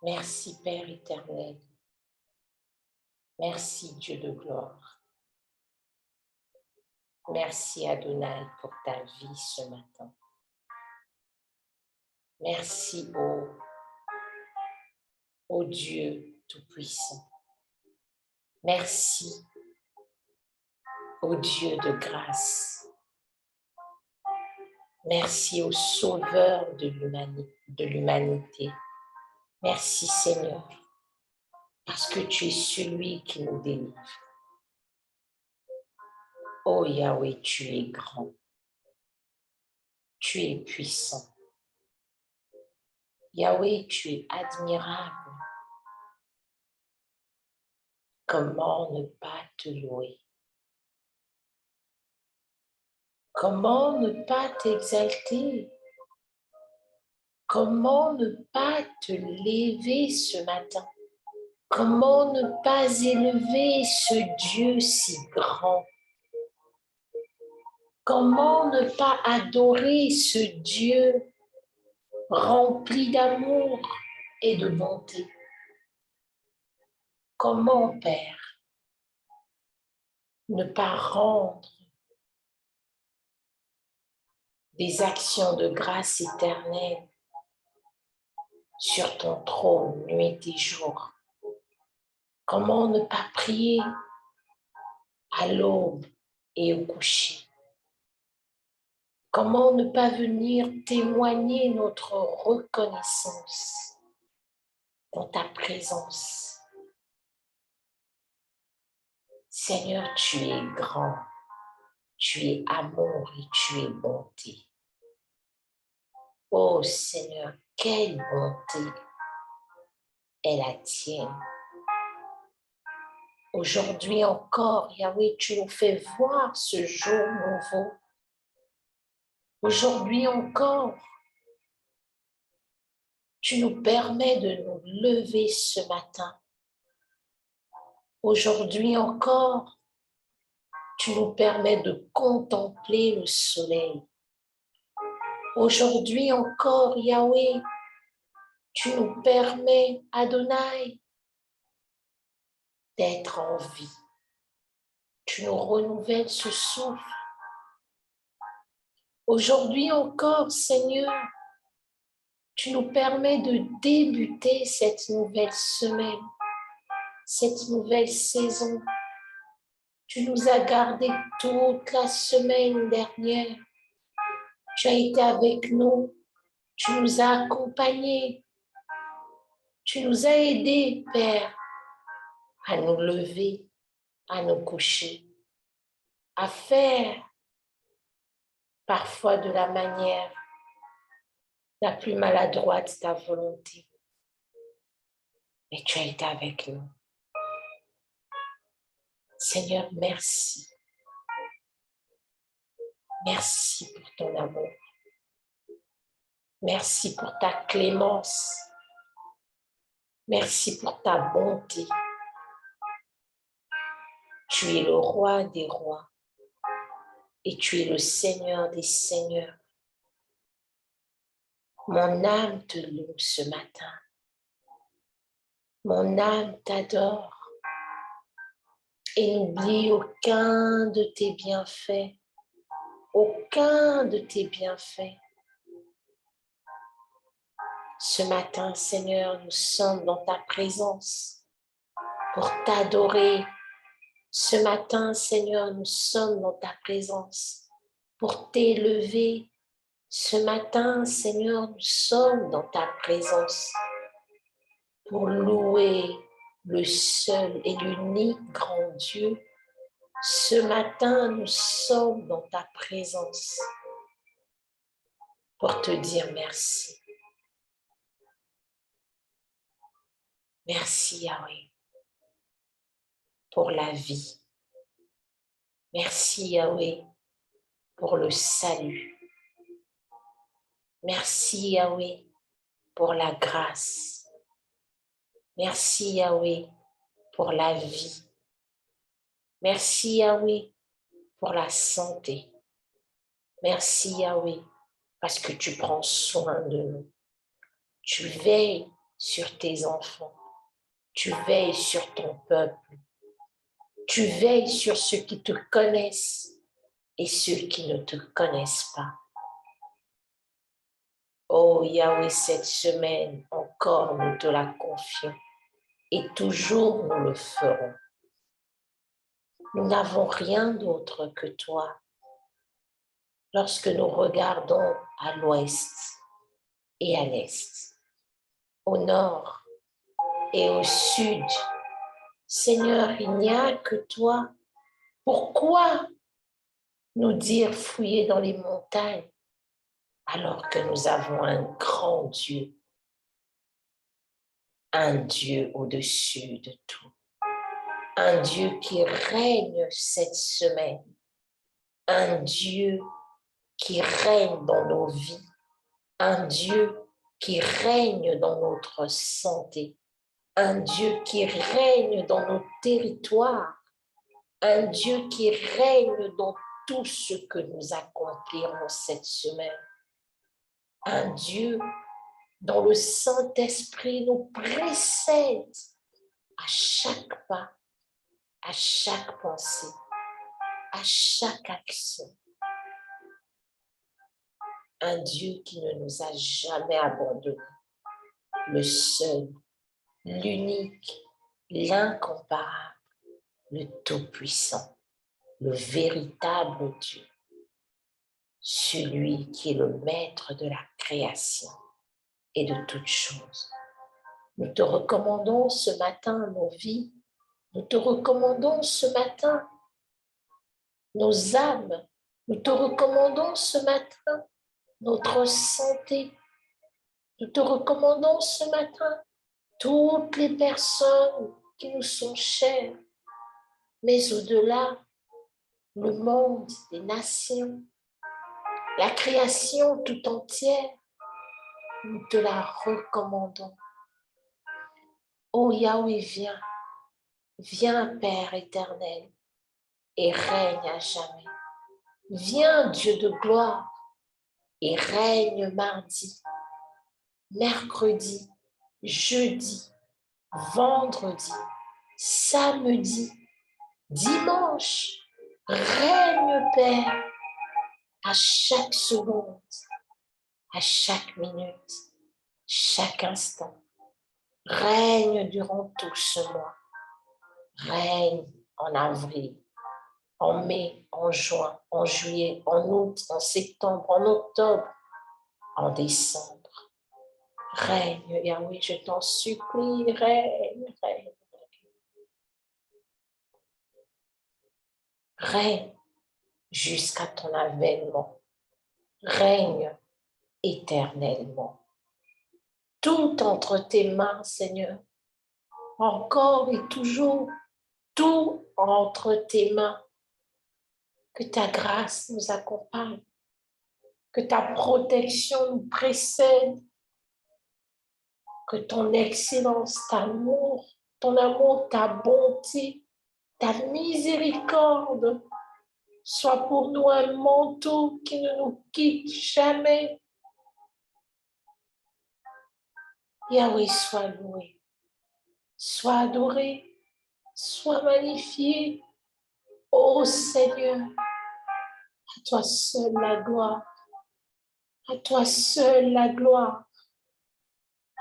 Merci Père éternel. Merci Dieu de gloire. Merci Adonai pour ta vie ce matin. Merci ô Dieu Tout-Puissant. Merci ô Dieu de grâce. Merci au Sauveur de l'humanité. Merci Seigneur, parce que tu es celui qui nous délivre. Oh Yahweh, tu es grand. Tu es puissant. Yahweh, tu es admirable. Comment ne pas te louer? Comment ne pas t'exalter? Comment ne pas te lever ce matin? Comment ne pas élever ce Dieu si grand? Comment ne pas adorer ce Dieu rempli d'amour et de bonté? Comment, Père, ne pas rendre des actions de grâce éternelle sur ton trône nuit et jour? Comment ne pas prier à l'aube et au coucher? Comment ne pas venir témoigner notre reconnaissance dans ta présence? Seigneur, tu es grand, tu es amour et tu es bonté. Oh Seigneur, quelle bonté est la tienne. Aujourd'hui encore, Yahweh, tu nous fais voir ce jour nouveau. Aujourd'hui encore, tu nous permets de nous lever ce matin. Aujourd'hui encore, tu nous permets de contempler le soleil. Aujourd'hui encore, Yahweh, tu nous permets, Adonai, d'être en vie. Tu nous renouvelles ce souffle. Aujourd'hui encore, Seigneur, tu nous permets de débuter cette nouvelle semaine, cette nouvelle saison. Tu nous as gardés toute la semaine dernière. Tu as été avec nous. Tu nous as accompagnés. Tu nous as aidés, Père, à nous lever, à nous coucher, à faire parfois de la manière la plus maladroite ta volonté. Mais tu as été avec nous. Seigneur, merci. Merci pour ton amour. Merci pour ta clémence. Merci pour ta bonté. Tu es le roi des rois et tu es le Seigneur des seigneurs. Mon âme te loue ce matin. Mon âme t'adore et n'oublie aucun de tes bienfaits. Aucun de tes bienfaits. Ce matin, Seigneur, nous sommes dans ta présence pour t'adorer. Ce matin, Seigneur, nous sommes dans ta présence pour t'élever. Ce matin, Seigneur, nous sommes dans ta présence pour louer le seul et l'unique grand Dieu. Ce matin, nous sommes dans ta présence pour te dire merci. Merci Yahweh pour la vie. Merci Yahweh pour le salut. Merci Yahweh pour la grâce. Merci Yahweh pour la vie. Merci Yahweh pour la santé. Merci Yahweh parce que tu prends soin de nous. Tu veilles sur tes enfants. Tu veilles sur ton peuple. Tu veilles sur ceux qui te connaissent et ceux qui ne te connaissent pas. Oh Yahweh, cette semaine encore, nous te la confions et toujours nous le ferons. Nous n'avons rien d'autre que toi. Lorsque nous regardons à l'ouest et à l'est, au nord et au sud, Seigneur, il n'y a que toi. Pourquoi nous dire fouiller dans les montagnes alors que nous avons un grand Dieu, un Dieu au-dessus de tout, un Dieu qui règne cette semaine, un Dieu qui règne dans nos vies, un Dieu qui règne dans notre santé, un Dieu qui règne dans nos territoires, un Dieu qui règne dans tout ce que nous accomplirons cette semaine, un Dieu dont le Saint-Esprit nous précède à chaque pas, à chaque pensée, à chaque action. Un Dieu qui ne nous a jamais abandonnés, le seul, l'unique, l'incomparable, le tout-puissant, le véritable Dieu, celui qui est le maître de la création et de toutes choses. Nous te recommandons ce matin nos vies, nous te recommandons ce matin nos âmes, nous te recommandons ce matin notre santé, nous te recommandons ce matin toutes les personnes qui nous sont chères, mais au-delà, le monde des nations, la création tout entière, nous te la recommandons. Oh Yahweh, viens, viens Père éternel et règne à jamais. Viens Dieu de gloire et règne mardi, mercredi, jeudi, vendredi, samedi, dimanche. Règne Père à chaque seconde, à chaque minute, chaque instant. Règne durant tout ce mois. Règne en avril, en mai, en juin, en juillet, en août, en septembre, en octobre, en décembre. Règne, Yahweh, je t'en supplie, règne, règne. Règne jusqu'à ton avènement. Règne éternellement. Tout entre tes mains, Seigneur. Encore et toujours, tout entre tes mains. Que ta grâce nous accompagne. Que ta protection nous précède. Que ton excellence, ton amour, ta bonté, ta miséricorde soit pour nous un manteau qui ne nous quitte jamais. Yahweh, sois loué, sois adoré, sois magnifié. Ô Seigneur, à toi seul la gloire, à toi seul la gloire,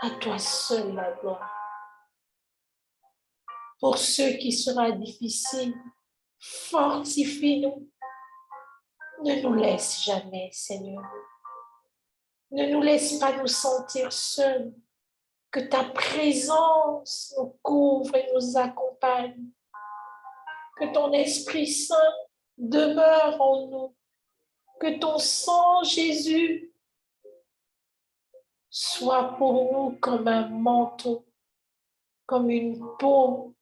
à toi seul la gloire. Pour ceux qui sera difficile, fortifie-nous. Ne nous laisse jamais, Seigneur. Ne nous laisse pas nous sentir seuls. Que ta présence nous couvre et nous accompagne. Que ton Esprit Saint demeure en nous. Que ton sang, Jésus, soit pour nous comme un manteau, comme une peau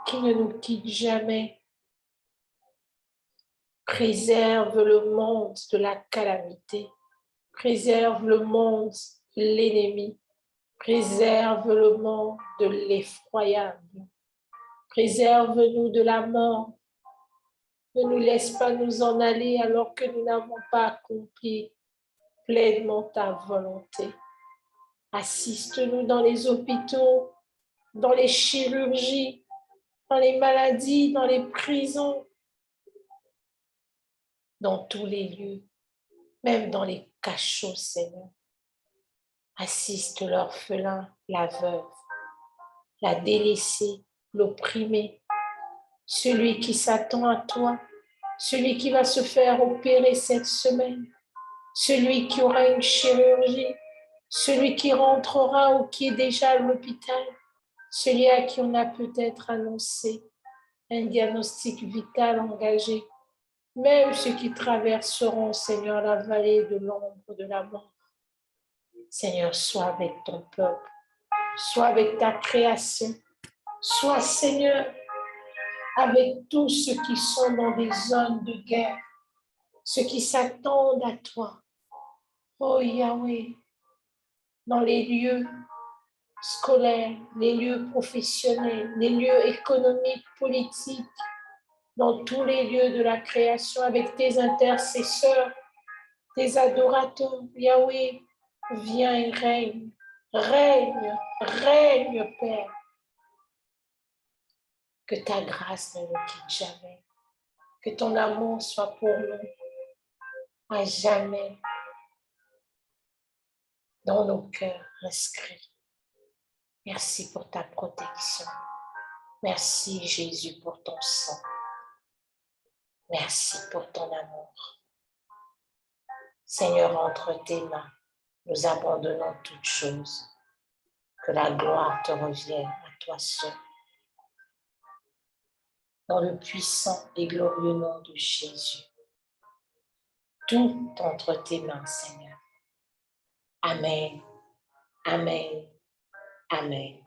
qui ne nous quitte jamais. Préserve le monde de la calamité. Préserve le monde de l'ennemi. Préserve le monde de l'effroyable. Préserve-nous de la mort. Ne nous laisse pas nous en aller alors que nous n'avons pas accompli pleinement ta volonté. Assiste-nous dans les hôpitaux, dans les chirurgies, dans les maladies, dans les prisons, dans tous les lieux, même dans les cachots, Seigneur. Assiste l'orphelin, la veuve, la délaissée, l'opprimé, celui qui s'attend à toi, celui qui va se faire opérer cette semaine, celui qui aura une chirurgie, celui qui rentrera ou qui est déjà à l'hôpital, celui à qui on a peut-être annoncé un diagnostic vital engagé, même ceux qui traverseront, Seigneur, la vallée de l'ombre de la mort. Seigneur, sois avec ton peuple, sois avec ta création, sois, Seigneur, avec tous ceux qui sont dans des zones de guerre, ceux qui s'attendent à toi. Oh Yahweh, dans les lieux scolaires, les lieux professionnels, les lieux économiques, politiques, dans tous les lieux de la création, avec tes intercesseurs, tes adorateurs. Yahweh, viens et règne, règne, règne, Père. Que ta grâce ne nous quitte jamais, que ton amour soit pour nous à jamais dans nos cœurs inscrits. Merci pour ta protection. Merci Jésus pour ton sang. Merci pour ton amour. Seigneur, entre tes mains, nous abandonnons toutes choses. Que la gloire te revienne à toi seul. Dans le puissant et glorieux nom de Jésus. Tout entre tes mains, Seigneur. Amen. Amen. Amen.